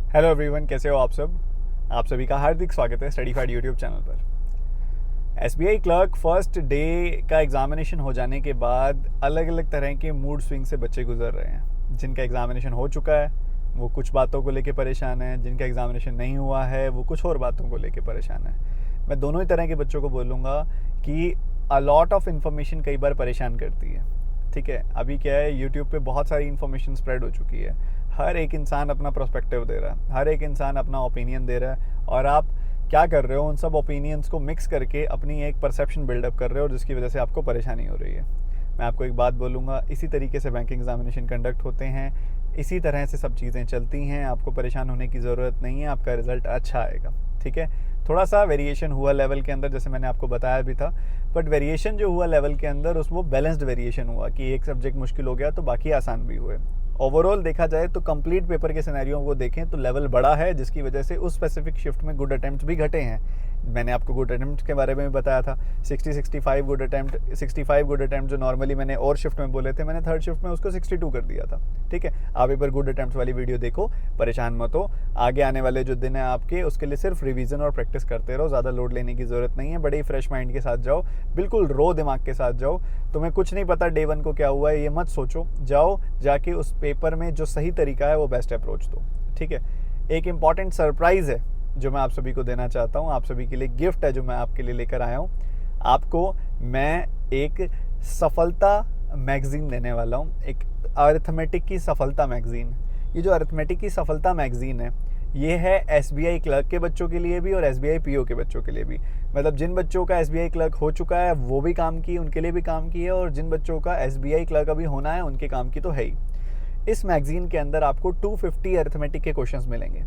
Hello everyone, कैसे हो आप सब। आप सभी का हार्दिक स्वागत है स्टडीफाइड यूट्यूब चैनल पर। एसबीआई क्लर्क फर्स्ट डे का एग्जामिनेशन हो जाने के बाद अलग अलग तरह के मूड स्विंग से बच्चे गुजर रहे हैं। जिनका एग्जामिनेशन हो चुका है वो कुछ बातों को लेकर परेशान है, जिनका एग्जामिनेशन नहीं हुआ है वो कुछ और बातों को लेकर परेशान है। मैं दोनों ही तरह के बच्चों को बोलूँगा कि अ लॉट ऑफ इन्फॉर्मेशन कई बार परेशान करती है। ठीक है, अभी क्या है, यूट्यूब पे बहुत सारी इन्फॉर्मेशन स्प्रेड हो चुकी है। हर एक इंसान अपना पर्सपेक्टिव दे रहा है, हर एक इंसान अपना ओपिनियन दे रहा है, और आप क्या कर रहे हो, उन सब ओपिनियंस को मिक्स करके अपनी एक परसेप्शन बिल्डअप कर रहे हो, जिसकी वजह से आपको परेशानी हो रही है। मैं आपको एक बात बोलूँगा, इसी तरीके से बैंकिंग एग्जामिनेशन कंडक्ट होते हैं, इसी तरह से सब चीज़ें चलती हैं। आपको परेशान होने की ज़रूरत नहीं है, आपका रिज़ल्ट अच्छा आएगा। ठीक है, थोड़ा सा वेरिएशन हुआ लेवल के अंदर, जैसे मैंने आपको बताया भी था, बट वेरिएशन जो हुआ लेवल के अंदर उस वो बैलेंस्ड वेरिएशन हुआ कि एक सब्जेक्ट मुश्किल हो गया तो बाकी आसान भी हुए। ओवरऑल देखा जाए तो कंप्लीट पेपर के सिनेरियो को देखें तो लेवल बड़ा है, जिसकी वजह से उस स्पेसिफिक शिफ्ट में गुड अटेम्प्ट भी घटे हैं। मैंने आपको गुड अटेम्प्ट के बारे में भी बताया था, 65 गुड अटेम्प्ट, 65 गुड अटेम्प्ट जो नॉर्मली मैंने और शिफ्ट में बोले थे, मैंने थर्ड शिफ्ट में उसको 62 कर दिया था। ठीक है, आप एक बार गुड अटेम्प्ट वाली वीडियो देखो, परेशान मत हो। आगे आने वाले जो दिन है आपके, उसके लिए सिर्फ रिवीजन और प्रैक्टिस करते रहो, ज़्यादा लोड लेने की ज़रूरत नहीं है। बड़े ही फ्रेश माइंड के साथ जाओ, बिल्कुल रो दिमाग के साथ जाओ। तुम्हें कुछ नहीं पता डे वन को क्या हुआ है ये मत सोचो, जाओ जाके उस पेपर में जो सही तरीका है वो बेस्ट अप्रोच दो। ठीक है, एक इम्पॉर्टेंट सरप्राइज़ है जो मैं आप सभी को देना चाहता हूँ, आप सभी के लिए गिफ्ट है जो मैं आपके लिए लेकर आया हूँ। आपको मैं एक सफलता मैगज़ीन देने वाला हूँ, एक अरिथमेटिक की सफलता मैगज़ीन। ये जो अरिथमेटिक की सफलता मैगज़ीन है, ये है एसबीआई क्लर्क के बच्चों के लिए भी और एसबीआई पीओ के बच्चों के लिए भी। मतलब जिन बच्चों का एसबीआई क्लर्क हो चुका है वो भी काम की, उनके लिए भी काम की है, और जिन बच्चों का एसबीआई क्लर्क अभी होना है उनके काम की तो है ही। इस मैगज़ीन के अंदर आपको 250 अरिथमेटिक के क्वेश्चंस मिलेंगे।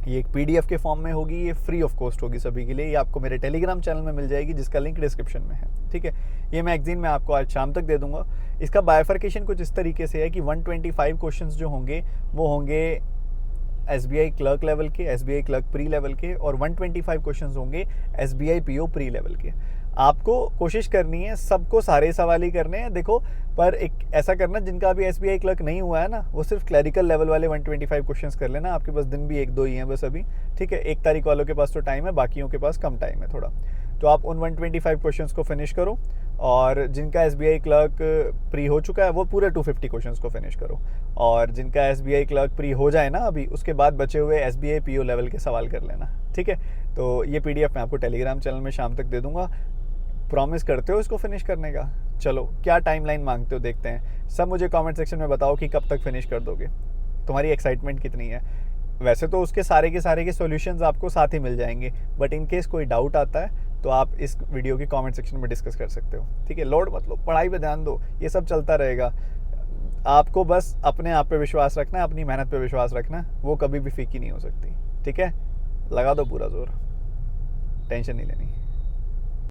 ये एक पीडीएफ के फॉर्म में होगी, ये फ्री ऑफ कॉस्ट होगी सभी के लिए। ये आपको मेरे टेलीग्राम चैनल में मिल जाएगी, जिसका लिंक डिस्क्रिप्शन में है। ठीक है, ये मैगजीन मैं आपको आज शाम तक दे दूंगा। इसका बायफर्केशन कुछ इस तरीके से है कि 125 क्वेश्चंस जो होंगे वो होंगे एसबीआई क्लर्क लेवल के, एसबीआई क्लर्क प्री लेवल के, और 125 क्वेश्चंस होंगे एसबीआई पीओ प्री लेवल के। आपको कोशिश करनी है सबको सारे सवाल ही करने हैं, देखो, पर एक ऐसा करना जिनका अभी एसबीआई क्लर्क नहीं हुआ है ना, वो सिर्फ क्लरिकल लेवल वाले 125 क्वेश्चंस कर लेना। आपके पास दिन भी एक दो ही हैं बस अभी। ठीक है, 1 तारीख वालों के पास तो टाइम है, बाकियों के पास कम टाइम है थोड़ा। तो आप उन 125 क्वेश्चंस को फिनिश करो, और जिनका एसबीआई क्लर्क प्री हो चुका है वो पूरे 250 क्वेश्चंस को फिनिश करो, और जिनका एसबीआई क्लर्क प्री हो जाए ना अभी, उसके बाद बचे हुए एसबीआई पीओ लेवल के सवाल कर लेना। ठीक है, तो ये पीडीएफ मैं आपको टेलीग्राम चैनल में शाम तक दे दूंगा। प्रॉमिस करते हो इसको फिनिश करने का? चलो, क्या टाइमलाइन मांगते हो देखते हैं। सब मुझे कमेंट सेक्शन में बताओ कि कब तक फिनिश कर दोगे, तुम्हारी एक्साइटमेंट कितनी है। वैसे तो उसके सारे के सॉल्यूशंस आपको साथ ही मिल जाएंगे, बट इन केस कोई डाउट आता है तो आप इस वीडियो के कमेंट सेक्शन में डिस्कस कर सकते हो। ठीक है, लोड मत लो, पढ़ाई पे ध्यान दो, ये सब चलता रहेगा। आपको बस अपने आप पे विश्वास रखना है, अपनी मेहनत पे विश्वास रखना है, वो कभी भी फीकी नहीं हो सकती। ठीक है, लगा दो पूरा जोर, टेंशन नहीं लेनी।